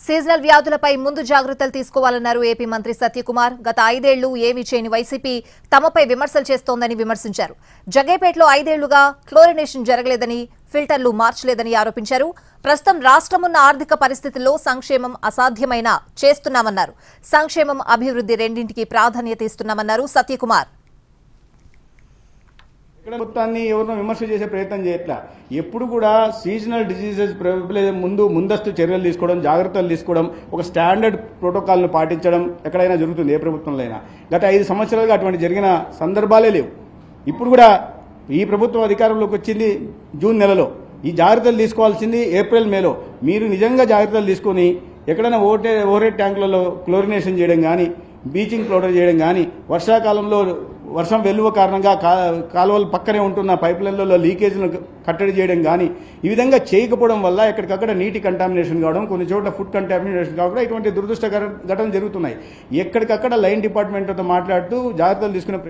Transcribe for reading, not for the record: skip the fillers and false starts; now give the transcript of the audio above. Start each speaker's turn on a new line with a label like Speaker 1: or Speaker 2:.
Speaker 1: Seasonal వ్యాధులపై ముందు జాగ్రత్తలు తీసుకోవాలన్నారు ఏపీ మంత్రి సత్యకుమార్. గత 5 ఏళ్లు ఏమీ చేయని వైసీపీ తమపై విమర్శలు చేస్తోందని విమర్శించారు. జగ్గేపేటలో 5 ఏళ్లుగా క్లోరినేషన్ జరగలేదని, ఫిల్టర్లు మార్చలేదని ఆరోపించారు. ప్రస్తుతం రాష్ట్రమున్న ఆర్థిక పరిస్థితుల్లో సంక్షేమం అసాధ్యమైన చేస్తున్నామన్నారు. సంక్షేమం, అభివృద్ధి రెండింటికి ప్రాధాన్యత ఇస్తున్నామన్నారు సత్యకుమార్.
Speaker 2: ప్రభుత్వాన్ని ఎవరినో విమర్శ చేసే ప్రయత్నం చేయట్లా. ఎప్పుడు కూడా సీజనల్ డిజీజెస్ ముందస్తు చర్యలు తీసుకోవడం, జాగ్రత్తలు తీసుకోవడం, ఒక స్టాండర్డ్ ప్రోటోకాల్ను పాటించడం ఎక్కడైనా జరుగుతుంది, ఏ ప్రభుత్వంలో అయినా. గత 5 సంవత్సరాలుగా అటువంటి జరిగిన సందర్భాలే లేవు. ఇప్పుడు కూడా ఈ ప్రభుత్వం అధికారంలోకి వచ్చింది జూన్ నెలలో. ఈ జాగ్రత్తలు తీసుకోవాల్సింది ఏప్రిల్ మేలో. మీరు నిజంగా జాగ్రత్తలు తీసుకొని ఎక్కడైనా ఓవర్ ట్యాంకులలో క్లోరినేషన్ చేయడం కానీ, బ్లీచింగ్ పౌడర్ చేయడం కానీ, వర్షాకాలంలో వర్షం వెలువ కారణంగా కాలువల పక్కనే ఉంటున్న పైప్ లైన్లలో లీకేజ్ను కట్టడి చేయడం కానీ, ఈ విధంగా చేయకపోవడం వల్ల ఎక్కడికక్కడ నీటి కంటామినేషన్ కావడం, కొన్ని చోట్ల ఫుడ్ కంటామినేషన్ కావడం, ఇటువంటి దురదృష్టకర ఘటనలు జరుగుతున్నాయి. ఎక్కడికక్కడ లైన్ డిపార్ట్మెంట్తో మాట్లాడుతూ జాగ్రత్తలు తీసుకునే